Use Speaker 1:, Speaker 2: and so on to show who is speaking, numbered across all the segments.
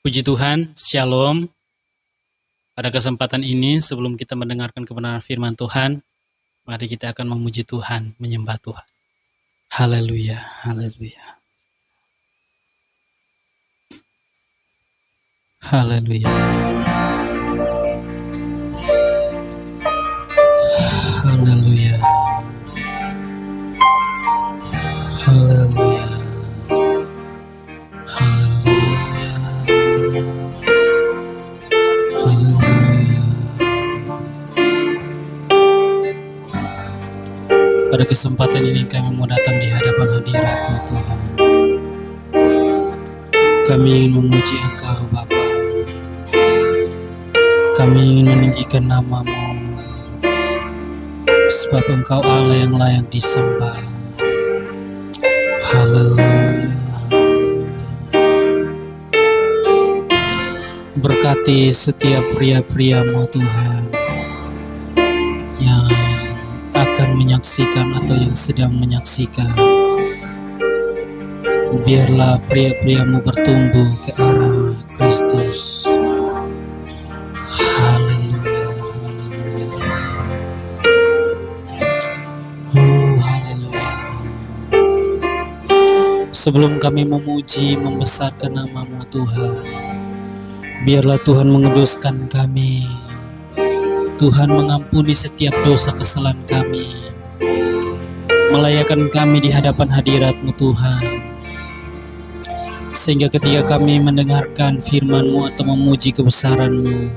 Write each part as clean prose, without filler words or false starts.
Speaker 1: Puji Tuhan, Shalom. Pada kesempatan ini, sebelum kita mendengarkan kebenaran firman Tuhan, mari kita akan memuji Tuhan, menyembah Tuhan. Haleluya, haleluya. Haleluya. Haleluya. Haleluya. Haleluya. Haleluya. Pada kesempatan ini kami mau datang di hadapan hadirat-Mu Tuhan. Kami ingin memuji Engkau Bapa. Kami ingin meninggikan nama-Mu, sebab Engkau Allah yang layak disembah. Haleluya. Berkati setiap pria-pria-Mu Tuhan yang akan menyaksikan atau yang sedang menyaksikan. Biarlah pria-pria-Mu bertumbuh ke arah Kristus. Haleluya, haleluya. Haleluya. Sebelum kami memuji, membesarkan nama-Mu Tuhan, biarlah Tuhan menguduskan kami. Tuhan mengampuni setiap dosa kesalahan kami, melayakkan kami di hadapan hadirat-Mu Tuhan, sehingga ketika kami mendengarkan firman-Mu atau memuji kebesaran-Mu,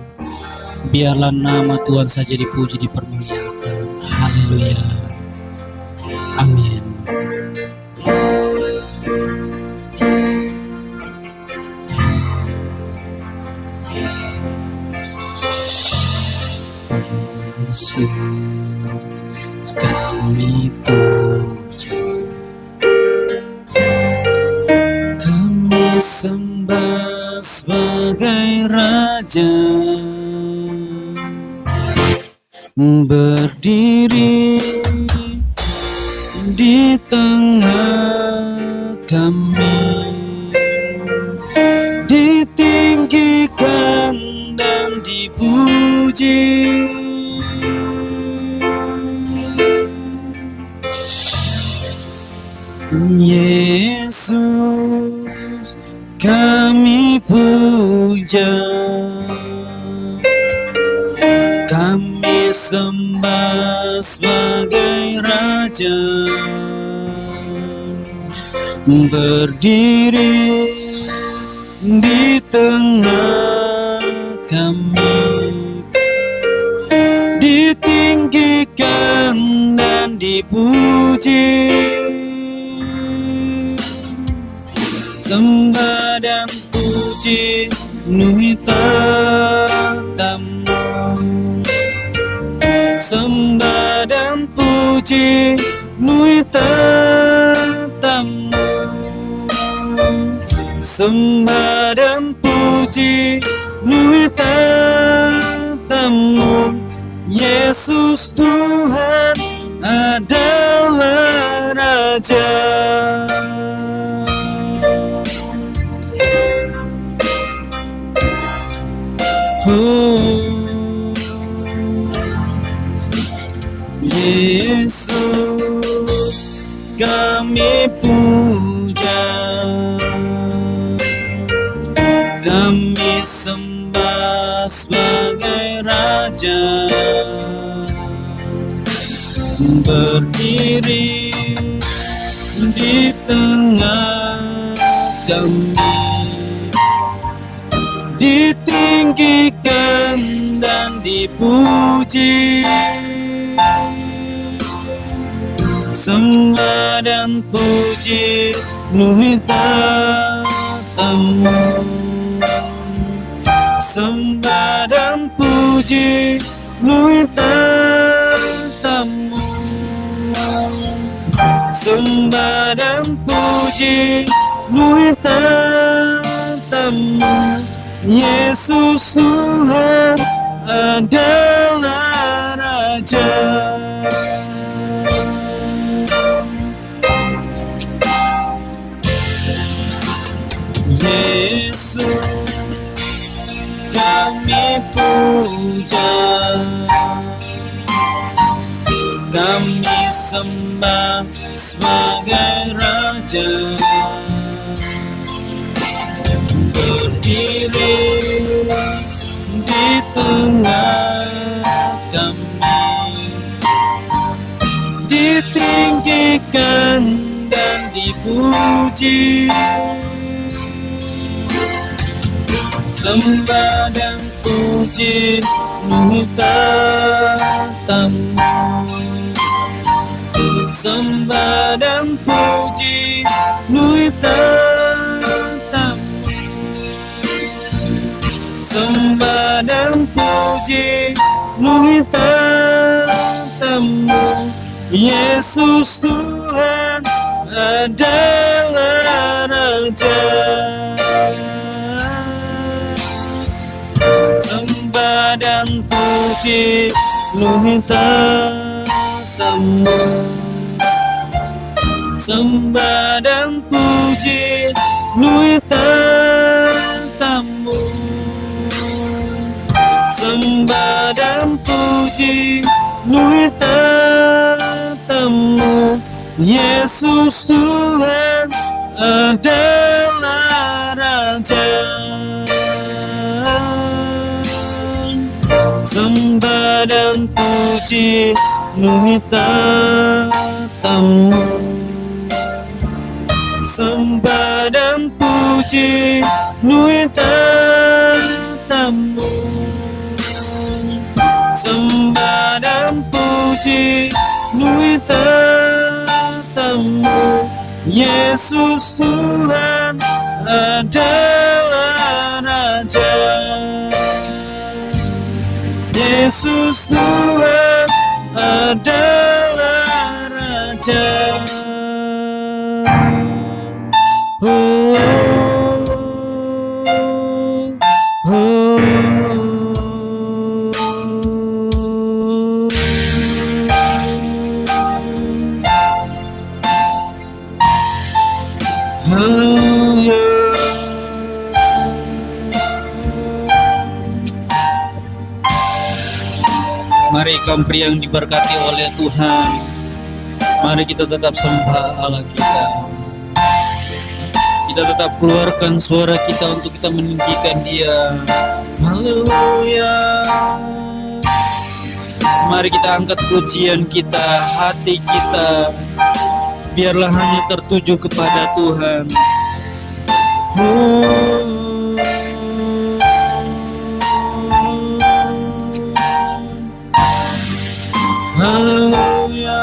Speaker 1: biarlah nama Tuhan saja dipuji, dipermuliakan. Haleluya. Amin. Yesus, kami puja, kami sembah sebagai Raja, berdiri di tengah kami, ditinggikan dan dipuji. Yesus, kami puja, kami sembah sebagai Raja, berdiri di tengah kami, ditinggikan dan dipuji. Sembah dan puji penuhi tatamu, sembah dan puji penuhi tatamu, sembah dan puji penuhi tatamu. Yesus Tuhan adalah Raja. Yesus, kami puja, kami sembah sebagai Raja, berdiri di tengah kami, ditinggikan dan dipuji. Sembah dan puji penuhi tatamu, sembah dan puji penuhi tatamu, sembah dan puji penuhi tatamu. Yesus Tuhan adalah Raja. Yesus puja, kami sembah sebagai Raja. Berdiri di tengah kami, ditinggikan dan dipuji, sembah dan puji penuhi tatamu, sembah dan puji penuhi tatamu, sembah dan puji penuhi tatamu. Yesus Tuhan adalah Raja. Sembah dan puji penuhi tatamu, sembah dan puji penuhi tatamu, sembah dan puji penuhi tatamu. Yesus Tuhan adalah Raja. Sembah dan puji penuhi tatamu, sembah dan puji penuhi tatamu, sembah dan puji penuhi tatamu. Yesus Tuhan adalah Raja. Yesus Tuhan adalah Raja. Oh, oh, oh. Haleluya. Mari kaum pria yang diberkati oleh Tuhan, mari kita tetap sembah Allah kita. Kita tetap keluarkan suara kita untuk kita meninggikan Dia. Haleluya. Mari kita angkat pujian kita, hati kita, biarlah hanya tertuju kepada Tuhan. Haleluya.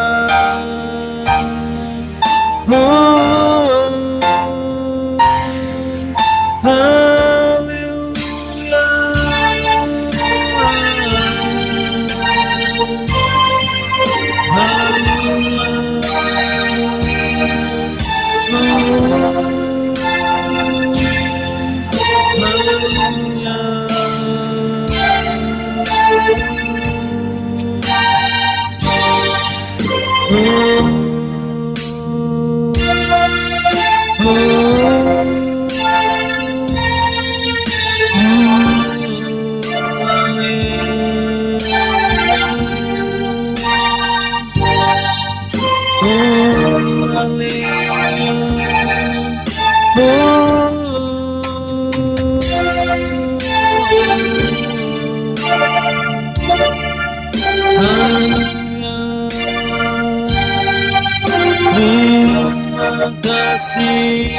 Speaker 1: Terima kasih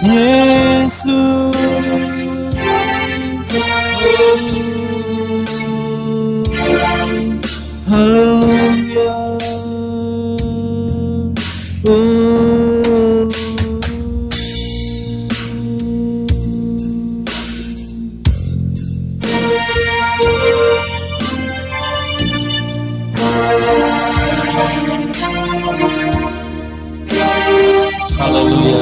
Speaker 1: Yesus. Haleluya. Haleluya.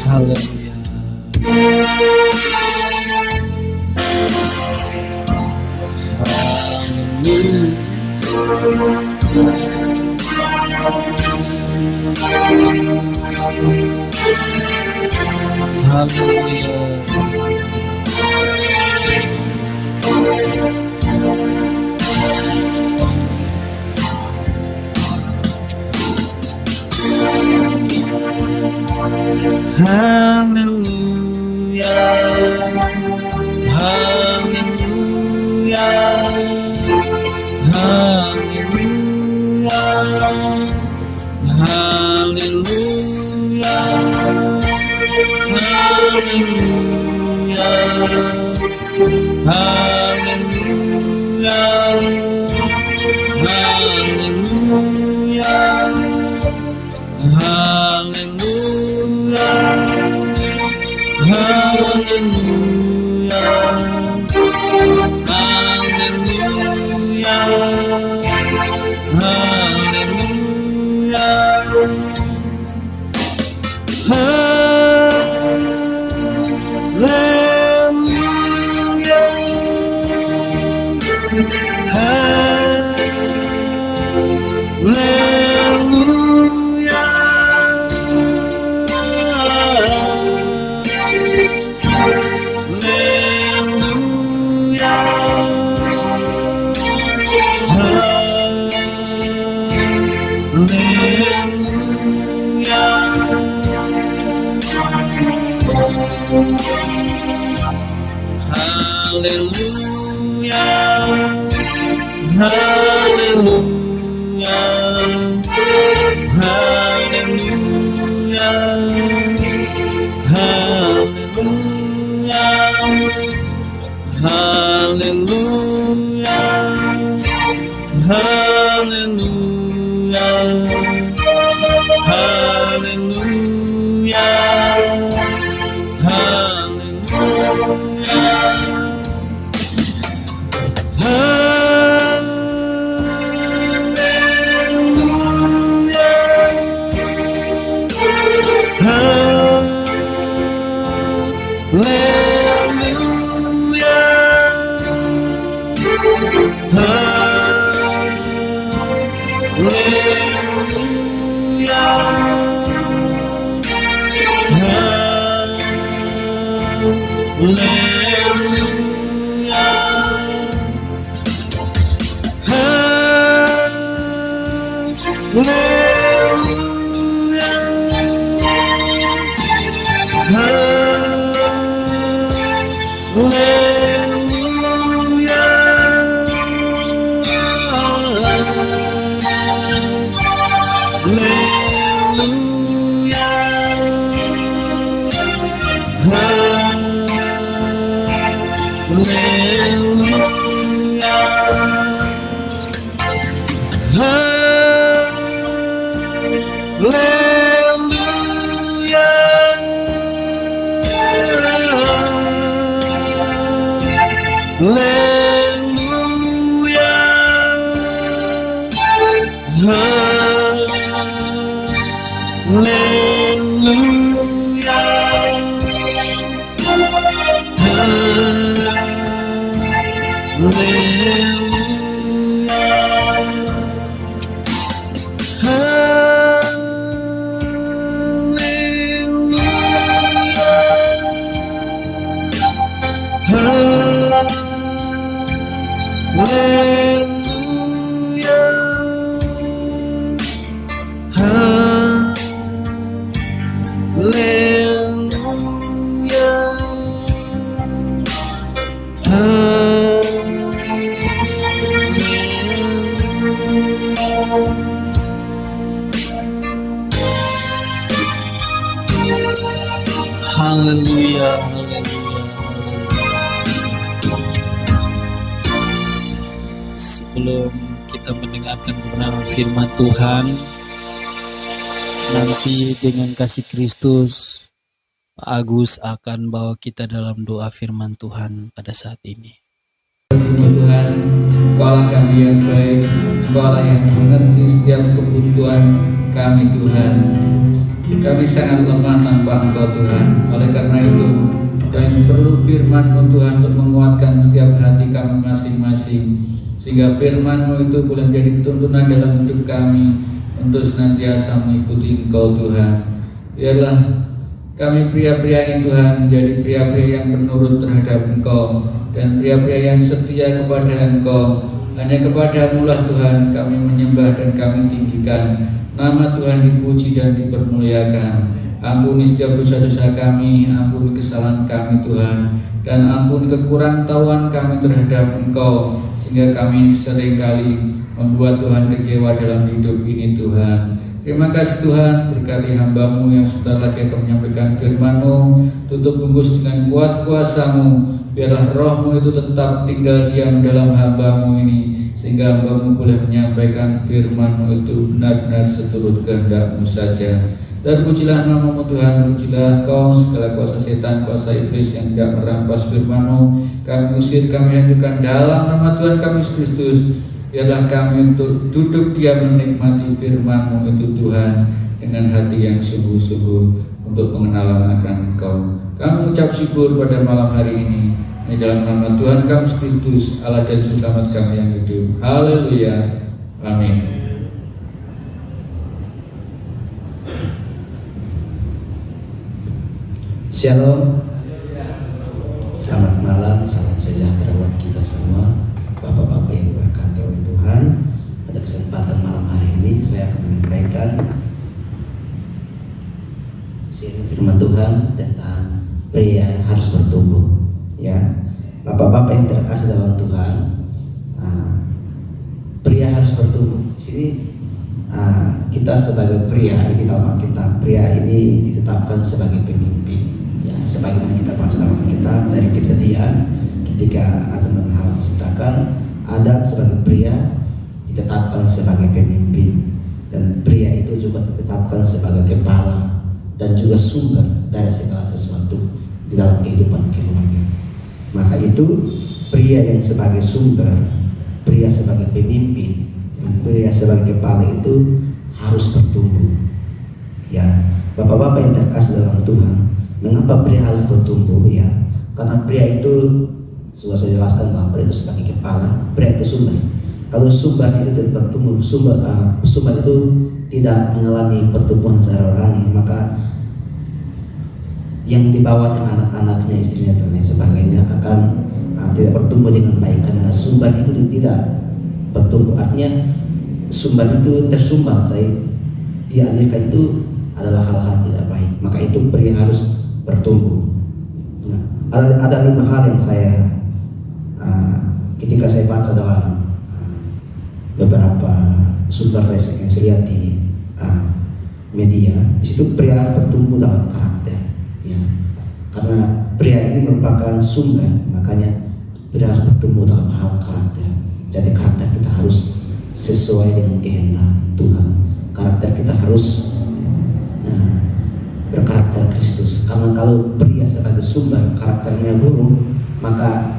Speaker 1: Haleluya. Haleluya, haleluya. Sebelum kita mendengarkan kebenaran firman Tuhan, nanti dengan kasih Kristus, Pak Agus akan bawa kita dalam doa firman Tuhan pada saat ini.
Speaker 2: Tuhan, Engkau Allah kami yang baik, Engkau Allah yang mengerti setiap kebutuhan kami Tuhan. Kami sangat lemah tanpa Engkau Tuhan. Oleh karena itu, kami perlu firman-Mu Tuhan untuk menguatkan setiap hati kami masing-masing, sehingga firman-Mu itu boleh menjadi tuntunan dalam hidup kami untuk senantiasa mengikuti Engkau Tuhan. Biarlah Kami pria-pria ini Tuhan menjadi pria-pria yang menurut terhadap Engkau dan pria-pria yang setia kepada Engkau. Hanya kepadamu lah Tuhan kami menyembah dan kami tinggikan. Nama Tuhan dipuji dan dipermuliakan. Ampuni setiap dosa-dosa kami, ampuni kesalahan kami Tuhan, dan ampuni kekurang tahuan kami terhadap Engkau, sehingga kami seringkali membuat Tuhan kecewa dalam hidup ini Tuhan. Terima kasih Tuhan, berkati hamba-Mu yang sebentar lagi akan menyampaikan firman-Mu. Tutup bungkus dengan kuat kuasa-Mu, biarlah roh-Mu itu tetap tinggal diam dalam hamba-Mu ini, sehingga hamba-Mu boleh menyampaikan firman-Mu itu benar-benar seturut kehendak-Mu saja. Dan pujilah nama-Mu Tuhan, pujilah Engkau, segala kuasa setan, kuasa iblis yang tidak merampas firman-Mu kami usir, kami hancurkan dalam nama Tuhan kami Yesus Kristus. Biarlah kami untuk duduk diam menikmati firman-Mu itu Tuhan, dengan hati yang sungguh-sungguh untuk pengenalan akan Engkau. Kami mengucap syukur pada malam hari ini, di dalam nama Tuhan kami Yesus Kristus, Allah dan Juru Selamat kami yang hidup. Haleluya, amin.
Speaker 3: Shalom, selamat malam, salam sejahtera buat kita semua, Bapak-bapak yang diberkati oleh Tuhan. Pada kesempatan malam hari ini saya akan menyampaikan firman Tuhan tentang pria harus bertumbuh. Ya, Bapak-bapak yang terkasih dalam Tuhan, pria harus bertumbuh. Di sini kita sebagai pria di dalam Alkitab, pria ini ditetapkan sebagai pemimpin. Ya, sebagaimana kita baca dalam Alkitab dari Kejadian, ketika Adam dan Hawa diciptakan, Adam sebagai pria ditetapkan sebagai pemimpin, dan pria itu juga ditetapkan sebagai kepala dan juga sumber dari segala sesuatu di dalam kehidupan keluarga. Maka itu pria yang sebagai sumber, pria sebagai pemimpin, dan pria sebagai kepala itu harus bertumbuh. Ya, Bapak-bapak yang terkasih dalam Tuhan, mengapa pria harus bertumbuh? Ya, karena pria itu sudah saya jelaskan bahwa pria itu sebagai kepala, pria itu sumber. Kalau sumber itu tidak bertumbuh, sumber itu tidak mengalami pertumbuhan secara rohani, maka yang dibawanya anak-anaknya, istrinya dan lain sebagainya akan tidak bertumbuh dengan baik, karena sumber itu tidak bertumbuh. Artinya sumber itu tersumbat, saya dialirkan itu adalah hal-hal tidak baik. Maka itu pria harus bertumbuh. Nah, ada 5 hal yang saya ketika saya baca dalam beberapa sumber yang saya lihat di media, di situ pria harus bertumbuh dalam karakter. Ya, karena pria ini merupakan sumber, makanya pria harus bertumbuh dalam hal karakter. Jadi karakter kita harus sesuai dengan kehendak Tuhan. Karakter kita harus berkarakter Kristus. Karena kalau pria sebagai sumber karakternya buruk, maka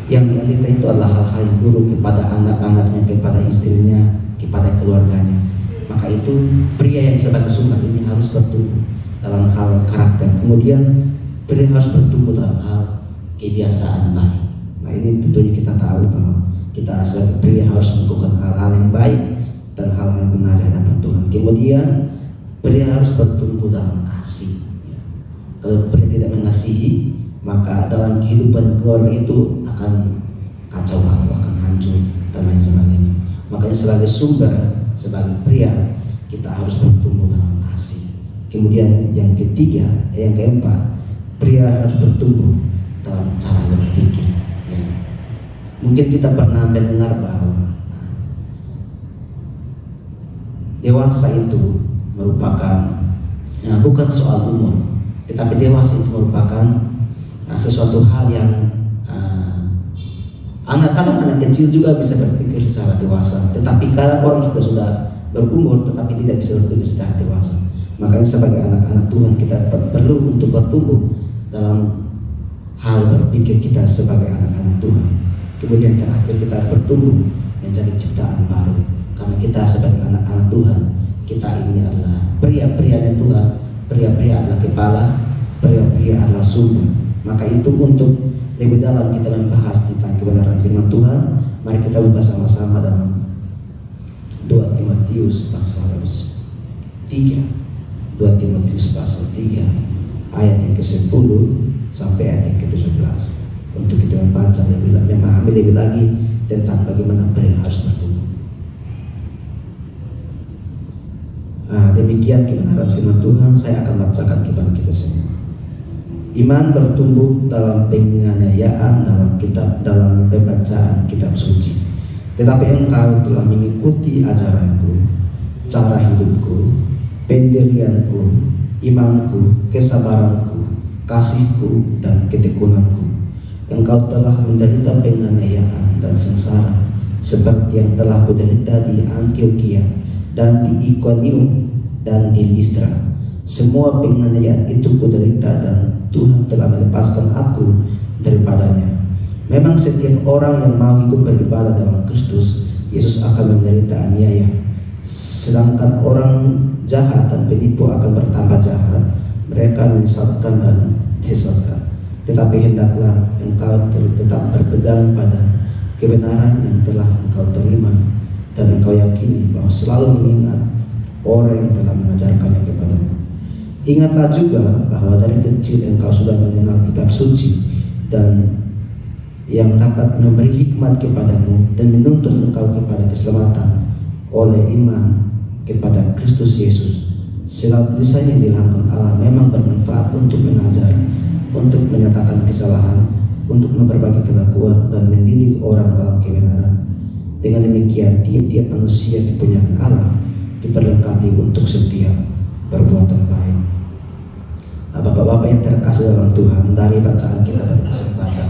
Speaker 3: yang dialirkan itu adalah hal-hal yang buruk kepada anak-anaknya, kepada istrinya, kepada keluarganya. Maka itu pria yang sebagai sumber ini harus bertumbuh dalam hal karakter. Kemudian pria harus bertumbuh dalam hal kebiasaan baik. Nah, ini tentunya kita tahu bahwa kita sebagai pria harus melakukan hal-hal yang baik dan hal-hal yang benar di hadapan Tuhan. Kemudian pria harus bertumbuh dalam kasih. Kalau pria tidak mengasihi, maka dalam kehidupan keluarga itu akan kacau balau, akan hancur dan lain sebagainya. Makanya sebagai sumber, sebagai pria, kita harus bertumbuh dalam kasih. Kemudian yang ketiga, yang keempat, pria harus bertumbuh dalam cara berpikir. Ya. Mungkin kita pernah mendengar bahwa dewasa itu merupakan bukan soal umur, tetapi dewasa itu merupakan sesuatu hal yang anak kecil juga bisa berpikir secara dewasa, tetapi kadang orang sudah berumur tetapi tidak bisa berpikir secara dewasa. Makanya sebagai anak-anak Tuhan kita perlu untuk bertumbuh dalam hal berpikir kita sebagai anak-anak Tuhan. Kemudian terakhir kita bertumbuh menjadi ciptaan baru, karena kita sebagai anak-anak Tuhan, kita ini adalah pria-pria Tuhan. Pria-pria adalah kepala, pria-pria adalah sumber. Maka itu untuk lebih dalam kita membahas tentang kebenaran firman Tuhan, mari kita buka sama-sama dalam 2 Timotius pasal 3. 2 Timotius pasal 3 ayat yang ke-10 sampai ayat yang ke-17 untuk kita membaca memahami lebih lagi tentang bagaimana pria harus bertumbuh. Demikian kebenaran firman Tuhan. Saya akan bacakan kepada kita semua. Iman bertumbuh dalam penganiayaan, dalam pembacaan kitab suci. Tetapi engkau telah mengikuti ajaranku, cara hidupku, pendirianku, imanku, kesabaranku, kasihku, dan ketekunanku. Engkau telah menderita penganiayaan dan sengsara seperti yang telah kuderita di Antioquia dan di Ikonium dan di Listra. Semua penganiayaan itu kuderita dan Tuhan telah melepaskan aku daripadanya. Memang setiap orang yang mau hidup beribadah dalam Kristus Yesus akan menderita aniaya, sedangkan orang jahat dan penipu akan bertambah jahat. Mereka menyesatkan dan disesatkan. Tetapi hendaklah engkau tetap berpegang pada kebenaran yang telah engkau terima dan engkau yakini, bahwa selalu mengingat orang yang telah mengajarkannya kepadamu. Ingatlah juga bahwa dari kecil engkau sudah mengenal kitab suci dan yang dapat memberi hikmat kepadamu dan menuntun engkau kepada keselamatan oleh iman kepada Kristus Yesus. Segala tulisan yang dilahirkan Allah memang bermanfaat untuk mengajar, untuk menyatakan kesalahan, untuk memperbaiki kelakuan dan mendidik orang dalam kebenaran. Dengan demikian tiap-tiap manusia kepunyaan Allah diperlengkapi untuk setiap perbuatan baik. Bapak-bapak yang terkasih dalam Tuhan, dari bacaan kita pada kesempatan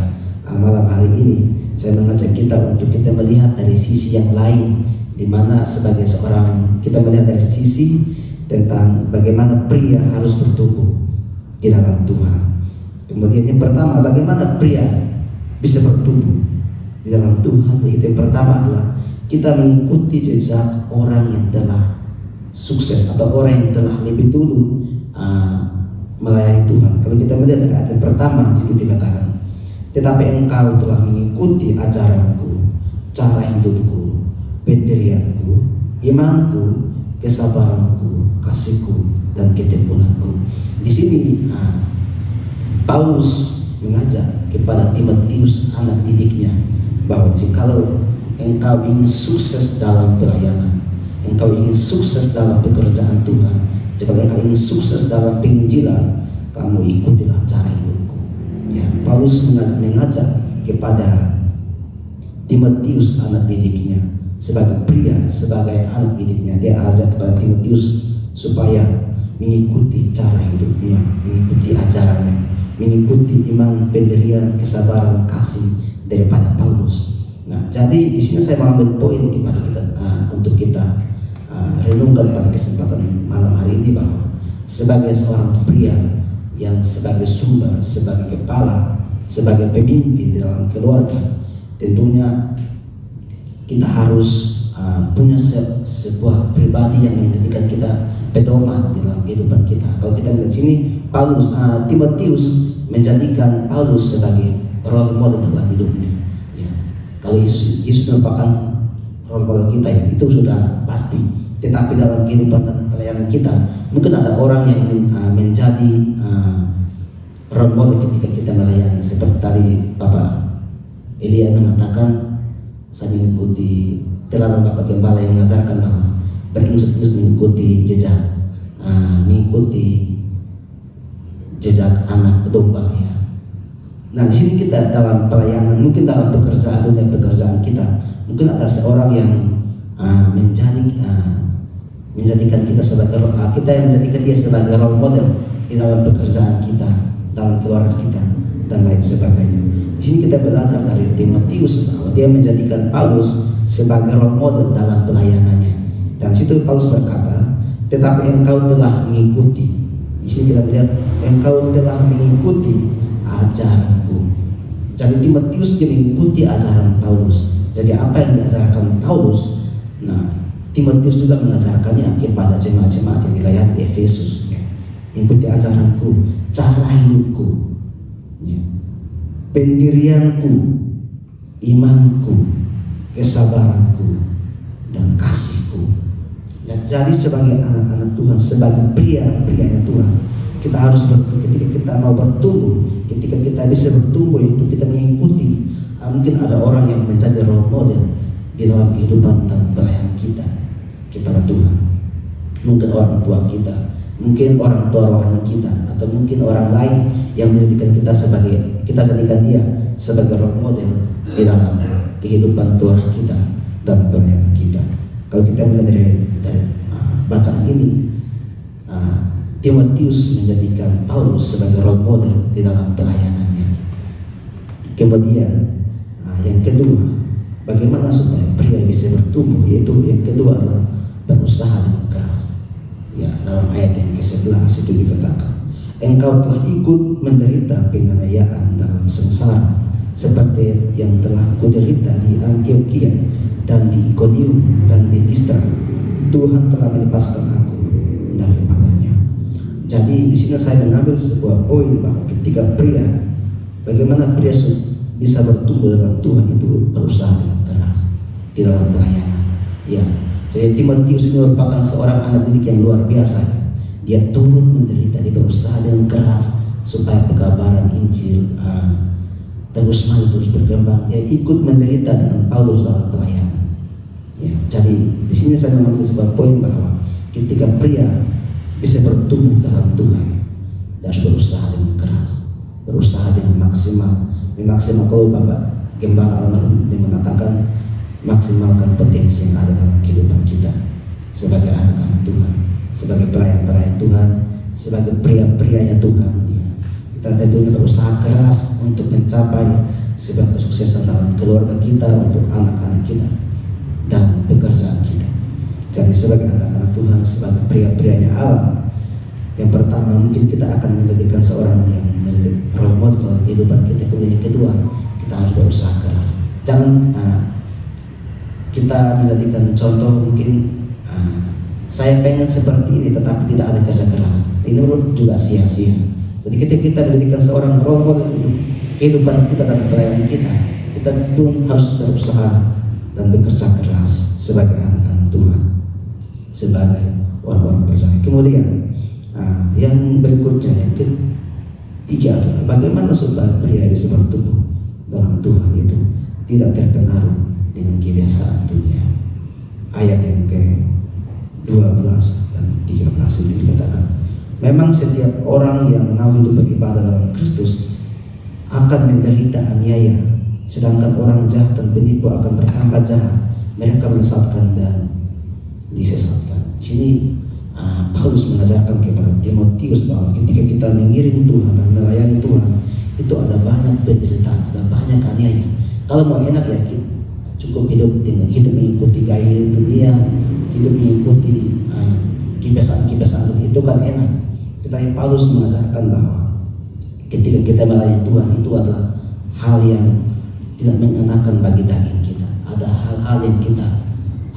Speaker 3: malam hari ini, saya mengajak kita untuk kita melihat dari sisi yang lain, di mana sebagai seorang kita melihat dari sisi tentang bagaimana pria harus bertumbuh di dalam Tuhan. Kemudian yang pertama, bagaimana pria bisa bertumbuh di dalam Tuhan. Itu yang pertama adalah kita mengikuti jejak orang yang telah sukses atau orang yang telah lebih dulu melayani Tuhan. Kalau kita melihat dari ayat yang pertama, itu dikatakan, tetapi engkau telah mengikuti ajaranku, cara hidupku, pendirianku, imanku, kesabaranku, kasihku, dan ketekunanku. Di sini Paulus mengajak kepada Timotius, anak didiknya, bahwa jikalau engkau ingin sukses dalam pelayanan, engkau ingin sukses dalam pekerjaan Tuhan, jika engkau ingin sukses dalam penginjilan, kamu ikutilah cara hidupku. Ya, Paulus mengajak kepada Timotius, anak didiknya, sebagai pria, sebagai anak didiknya, dia ajak kepada Timotius supaya mengikuti cara hidupnya, mengikuti ajarannya, mengikuti iman, pendirian, kesabaran, kasih daripada Paulus. Nah, jadi di sini saya mengambil poin kepada kita untuk kita renungkan pada kesempatan malam hari ini, bahwa sebagai seorang pria yang sebagai sumber, sebagai kepala, sebagai pemimpin dalam keluarga, tentunya kita harus punya sebuah pribadi yang menjadikan kita pedoman dalam kehidupan kita. Kalau kita lihat sini, Paulus, Timotius menjadikan Paulus sebagai role model dalam hidupnya. Ya. Kalau Yesus merupakan role model kita, ya, itu sudah pasti. Tetapi dalam kehidupan dan pelayanan kita, mungkin ada orang yang menjadi role model ketika kita melayani. Seperti tadi Bapak Elia mengatakan, saya mengikuti teladan Bapak Gembala yang mengajarkan bahwa beringat terus mengikuti jejak, mengikuti jejak anak domba. Ya. Nah, di sini kita dalam pelayanan, mungkin dalam pekerjaan kita, mungkin ada seorang yang menjadikan kita sebagai menjadikan dia sebagai role model di dalam pekerjaan kita, dalam keluarga kita, dan lain sebagainya. Di sini kita belajar dari Timotius bahwa dia menjadikan Paulus sebagai role model dalam pelayanannya. Dan situ Paulus berkata, tetapi engkau telah mengikuti. Di sini kita melihat engkau telah mengikuti ajaranku. Jadi Timotius dia mengikuti ajaran Paulus. Jadi apa yang diajarkan Paulus, nah Timotius juga mengajarkannya kepada jemaat-jemaat yang dilayani di Efesus. Ya. Mengikuti ajaranku, cara hidupku, ya, pendirianku, imanku, kesabaranku, dan kasihku. Dan jadi sebagai anak-anak Tuhan, sebagai pria-prianya Tuhan, Kita harus ketika kita mau bertumbuh, ketika kita bisa bertumbuh, yaitu kita mengikuti. Mungkin ada orang yang menjadi role model di dalam kehidupan dan pelayanan kita kepada Tuhan. Mungkin orang tua kita, mungkin orang tua rohani kita, atau mungkin orang lain yang menjadikan kita jadikan dia sebagai role model di dalam kehidupan Tuhan kita dan pelayanan kita. Kalau kita melihat dari bacaan ini, Timotius menjadikan Paulus sebagai role model di dalam pelayanannya. Kemudian yang kedua, bagaimana supaya pria bisa bertumbuh, yaitu yang kedua adalah berusaha dengan keras. Ya, dalam ayat yang ke-11 itu dikatakan, engkau telah ikut menderita penganiayaan dalam sengsara seperti yang telah kuderita di Antioquia dan di Iconium dan di Listra. Tuhan telah melepaskan aku daripadanya. Jadi di sini saya mengambil sebuah poin bahwa ketika pria, bagaimana pria bisa bertumbuh dalam Tuhan itu berusaha dengan keras di dalam pelayanan. Ya, jadi Timotius ini merupakan seorang anak didik yang luar biasa. Dia turut menderita, dia berusaha dengan keras supaya pekabaran Injil terus maju, terus berkembang. Dia ikut menderita dengan Paulus dalam pelayanan. Ya, jadi di sini saya mengambil sebuah poin bahwa ketika pria bisa bertumbuh dalam Tuhan, dia harus berusaha dengan keras, berusaha dengan maksimal. Kalau Bapak Gembala almarhum dia mengatakan, maksimalkan potensi yang ada dalam kehidupan kita sebagai anak-anak Tuhan, sebagai pelayan-pelayan Tuhan, sebagai pria-prianya Tuhan. Ya. Kita tentunya berusaha keras untuk mencapai sebuah kesuksesan dalam keluarga kita, untuk anak-anak kita dan pekerjaan kita. Jadi sebagai anak-anak Tuhan, sebagai pria-prianya Allah, yang pertama mungkin kita akan menjadikan seorang yang menjadi role model dalam kehidupan kita. Kemudian yang kedua, kita harus berusaha keras. Jangan kita menjadikan contoh mungkin saya pengen seperti ini tetapi tidak ada kerja keras. Ini juga sia-sia. Jadi ketika kita menjadikan seorang role model untuk kehidupan kita dan pelayanan kita pun harus berusaha dan bekerja keras sebagai anak-anak Tuhan, sebagai orang-orang percaya. Kemudian yang berikutnya, yang ketiga adalah bagaimana supaya pria bisa bertumbuh dalam Tuhan itu tidak terpengaruh dengan kebiasaan dunia. Ayat yang ke-12 dan 13 itu dikatakan, memang setiap orang yang mau hidup beribadah dalam Kristus akan menderita aniaya, sedangkan orang jahat dan penipu akan bertambah jahat. Mereka menyesatkan dan disesatkan. Ini Paulus mengajarkan kepada Timotius bahwa ketika kita mengiring Tuhan dan melayani Tuhan, itu ada banyak penderitaan, ada banyak aniaya. Kalau mau enak ya cukup hidup mengikuti gaya dunia, hidup mengikuti kebiasaan itu kan enak. Tetapi Paulus mengajarkan bahwa ketika kita melayani Tuhan, itu adalah hal yang tidak mengenakan bagi daging kita. Ada hal-hal yang kita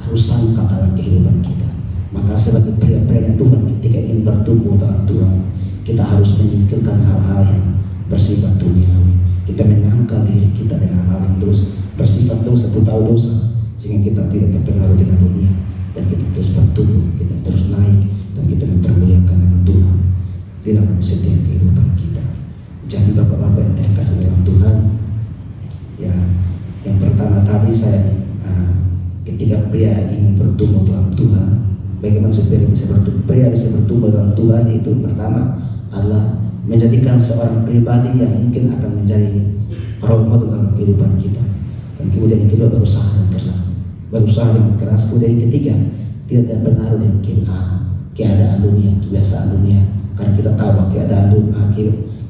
Speaker 3: harus sangka dalam kehidupan kita. Maka sebagai pria-pria Tuhan, ketika ingin bertumbuh dalam Tuhan, kita harus menyingkirkan hal-hal yang bersifat duniawi. Kita menangkal diri kita dengan hal yang terus bersifat dosa, tahu dosa, sehingga kita tidak terpengaruh dengan dunia, dan kita terus bertumbuh, kita terus naik, dan kita mempermuliakan nama Tuhan di dalam setiap kehidupan kita. Jadi bapak-bapak yang terkasih dalam Tuhan, ya, yang pertama tadi saya ketika pria ingin bertumbuh dalam Tuhan, bagaimana supaya pria bisa bertumbuh dalam Tuhan, itu pertama adalah menjadikan seorang pribadi yang mungkin akan menjadi role model dalam kehidupan kita. Dan kemudian yang kedua, berusaha dengan keras. Kemudian yang ketiga, tidak terpengaruh dengan keadaan dunia, kebiasaan dunia. Karena kita tahu bahwa keadaan dunia,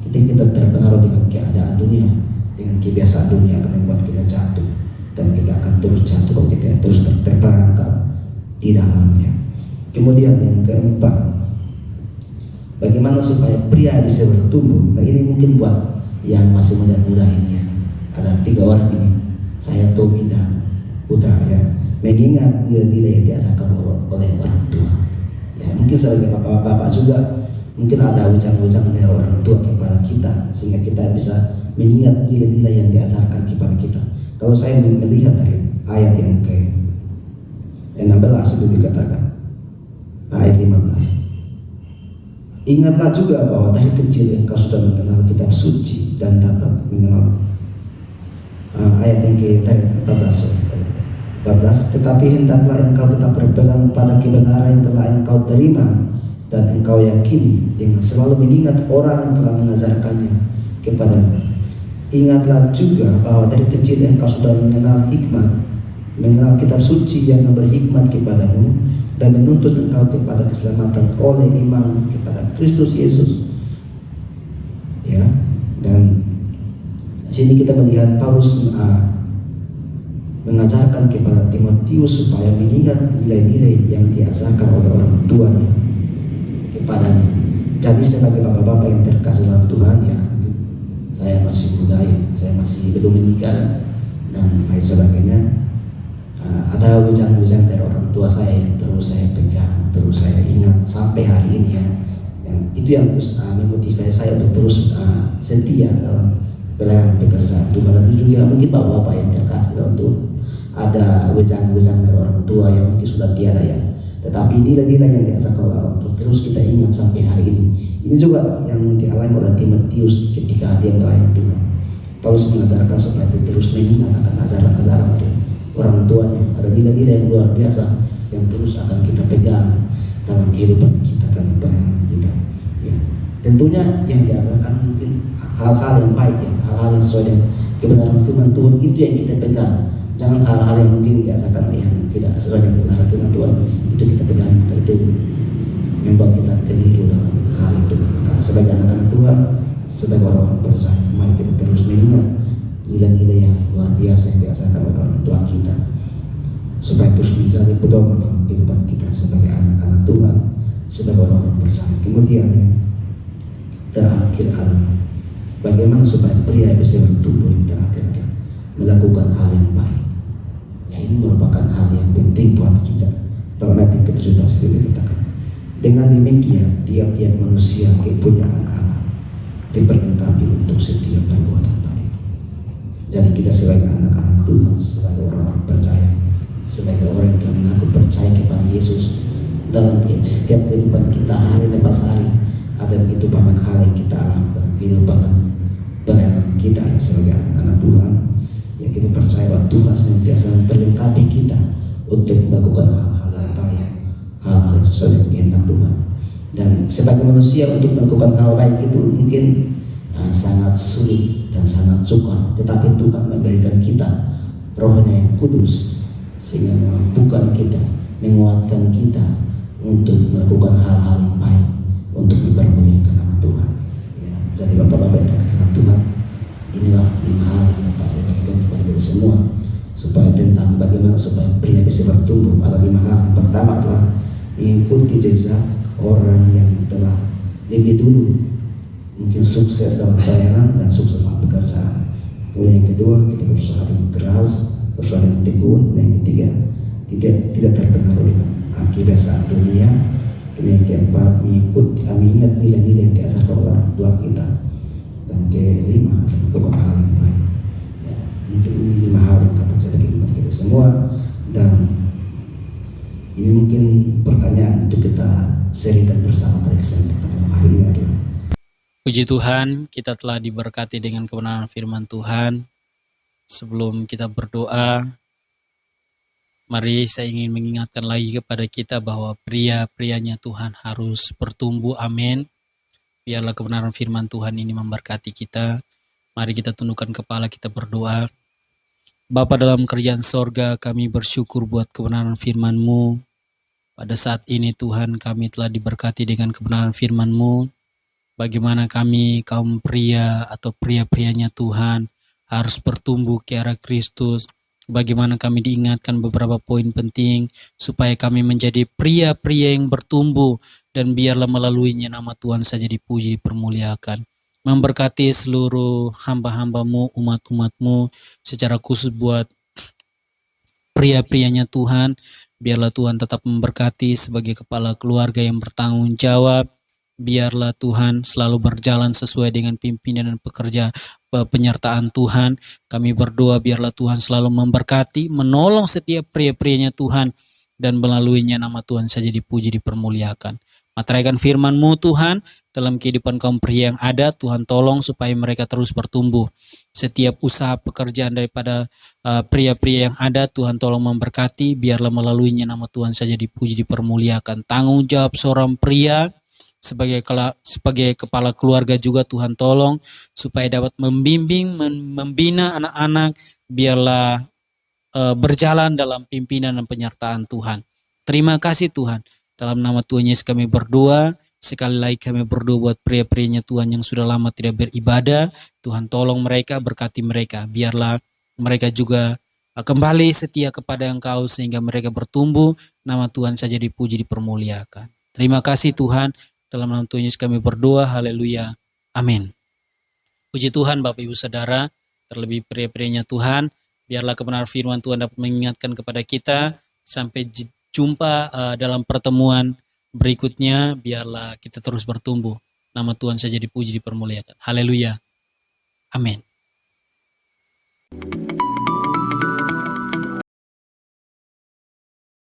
Speaker 3: ketika kita terpengaruh dengan keadaan dunia, dengan kebiasaan dunia, akan membuat kita jatuh, dan kita akan terus jatuh kalau kita terus terperangkap di dalamnya. Kemudian yang keempat, bagaimana supaya pria bisa bertumbuh. Nah, ini mungkin buat yang masih muda-muda ini ya. Ada 3 orang ini, saya, Tommy dan Putra ya, mengingat nilai-nilai yang diajarkan oleh orang tua. Ya, mungkin sebagai bapak-bapak juga mungkin ada ucapan-ucapan dari orang tua kepada kita, sehingga kita bisa mengingat nilai-nilai yang diajarkan kepada kita. Kalau saya melihat dari ayat yang ke-16 itu dikatakan, ayat 15, Ingatlah juga bahwa dari kecil engkau sudah mengenal kitab suci dan dapat mengenal ayat yang tadi 14. Tetapi hendaklah engkau tetap berpegang pada kebenaran yang telah engkau terima dan engkau yakini, dengan selalu mengingat orang yang telah mengajarkannya kepadamu. Ingatlah juga bahwa dari kecil engkau sudah mengenal hikmat, mengenal kitab suci yang memberi hikmat kepadamu dan menuntut engkau kepada keselamatan oleh iman kepada Kristus Yesus. Ya, dan di sini kita melihat Paulus mengajarkan kepada Timotius supaya mengingat nilai-nilai yang diajarkan oleh orang tuanya kepadanya. Jadi sebagai bapak-bapak yang terkasih dalam Tuhan, ya, saya masih muda, ya, saya masih belum menikah dan lain sebagainya. Ada ujian-ujian dari orang tua saya yang terus saya pegang, terus saya ingat sampai hari ini, ya. Yang itu yang terus memotivasi saya untuk terus setia dalam pelayanan pekerjaan Tuhan. Dan juga mungkin bapak-bapak yang terkasih dalam Tuhan, ada ujian-ujian dari orang tua yang mungkin sudah tiada, ya, tetapi nilai-nilai yang diajarkan oleh orang tua terus kita ingat sampai hari ini. Ini juga yang dialami oleh Timotius ketika dia melayani Tuhan. Paulus mengajarkan supaya dia terus mengingat akan ajaran-ajaran dari orang tuanya. Ada nilai-nilai yang luar biasa yang terus akan kita pegang dalam kehidupan kita dan pelayanan kita. Ya. Tentunya yang diajarkan mungkin hal-hal yang baik, ya, hal-hal yang sesuai dengan kebenaran firman Tuhan, itu yang kita pegang. Jangan hal-hal yang mungkin diajarkan yang tidak sesuai dengan kebenaran firman Tuhan, itu kita pegang. Maka itu membuat kita keliru dalam hal itu. Maka sebagai anak-anak Tuhan, sebagai orang percaya, mari kita terus mengingat nilai-nilai yang luar biasa yang diajarkan oleh orang tua kita, supaya terus menjadi pedoman dalam kehidupan kita sebagai anak-anak Tuhan, sebagai orang percaya. Kemudian yang terakhir adalah bagaimana supaya pria bisa bertumbuh. Yang terakhir adalah melakukan hal yang baik. Ya, ini merupakan hal yang penting buat kita. Dalam ayat 17 dikatakan, dengan demikian tiap-tiap manusia kepunyaan Allah diperlengkapi untuk setiap perbuatan baik. Jadi kita sebagai anak-anak Tuhan, sebagai orang-orang percaya, sebagai orang yang telah mengaku percaya kepada Yesus, dalam setiap kehidupan kita hari lepas hari ada begitu banyak hal yang kita alami dalam kehidupan dan pelayanan kita sebagai anak Tuhan. Ya, kita percaya bahwa Tuhan senantiasa memperlengkapi kita untuk melakukan hal-hal yang baik, hal-hal yang sesuai dengan kehendak Tuhan. Dan sebagai manusia untuk melakukan hal baik itu mungkin sangat sulit dan sangat sukar, tetapi Tuhan memberikan kita Roh-Nya yang kudus sehingga memampukan kita, menguatkan kita untuk melakukan hal-hal yang baik, untuk mempermuliakan nama Tuhan. Ya, jadi bapak-bapak yang terkasih Tuhan, inilah 5 hal yang dapat saya bagikan kepada kita semua supaya tentang bagaimana supaya pria bisa bertumbuh. Ada 5 hal. Yang pertama adalah mengikuti jejak orang yang telah lebih dulu mungkin sukses dalam pelayanan dan sukses dalam pekerjaan. Kemudian yang kedua, kita berusaha dengan keras, berusaha dengan tekun. Dan yang ketiga, tidak terpengaruh dengan kebiasaan dunia. Kemudian yang keempat, mengingat nilai-nilai yang diajarkan oleh orang tua kita. Dan kelima, melakukan hal yang baik. Ya, mungkin ini 5 hal yang dapat saya bagi kepada kita semua. Dan ini mungkin pertanyaan untuk kita serikan bersama pada kesempatan hari ini adalah,
Speaker 1: Puji Tuhan, kita telah diberkati dengan kebenaran firman Tuhan. Sebelum kita berdoa, mari saya ingin mengingatkan lagi kepada kita bahwa pria-prianya Tuhan harus bertumbuh. Amin. Biarlah kebenaran firman Tuhan ini memberkati kita. Mari kita tundukkan kepala, kita berdoa. Bapa dalam kerajaan sorga, kami bersyukur buat kebenaran firman-Mu. Pada saat ini Tuhan, kami telah diberkati dengan kebenaran firman-Mu. Bagaimana kami kaum pria atau pria-prianya Tuhan harus bertumbuh ke arah Kristus. Bagaimana kami diingatkan beberapa poin penting supaya kami menjadi pria-pria yang bertumbuh, dan biarlah melaluinya nama Tuhan saja dipuji, dipermuliakan. Memberkati seluruh hamba-hamba-Mu, umat-umat-Mu, secara khusus buat pria-prianya Tuhan. Biarlah Tuhan tetap memberkati sebagai kepala keluarga yang bertanggung jawab. Biarlah Tuhan selalu berjalan sesuai dengan pimpinan dan penyertaan Tuhan. Kami berdoa biarlah Tuhan selalu memberkati, menolong setiap pria-prianya Tuhan, dan melaluinya nama Tuhan saja dipuji, dipermuliakan. Materaikan firman-Mu Tuhan dalam kehidupan kaum pria yang ada. Tuhan tolong supaya mereka terus bertumbuh. Setiap usaha pekerjaan daripada pria-pria yang ada, Tuhan tolong memberkati. Biarlah melaluinya nama Tuhan saja dipuji, dipermuliakan. Tanggung jawab seorang pria sebagai kepala keluarga juga Tuhan tolong supaya dapat membimbing, membina anak-anak. Biarlah berjalan dalam pimpinan dan penyertaan Tuhan. Terima kasih Tuhan. Dalam nama Tuhan Yesus kami berdoa. Sekali lagi kami berdoa buat pria-prianya Tuhan yang sudah lama tidak beribadah. Tuhan tolong mereka, berkati mereka. Biarlah mereka juga kembali setia kepada Engkau sehingga mereka bertumbuh. Nama Tuhan saja dipuji, dipermuliakan. Terima kasih Tuhan. Dalam nama Tuhan Yesus kami berdoa. Haleluya. Amin. Puji Tuhan Bapak Ibu Saudara. Terlebih pria-prianya Tuhan. Biarlah kebenaran firman Tuhan dapat mengingatkan kepada kita. Sampai jumpa dalam pertemuan berikutnya. Biarlah kita terus bertumbuh. Nama Tuhan saja dipuji, dipermuliakan. Haleluya. Amin.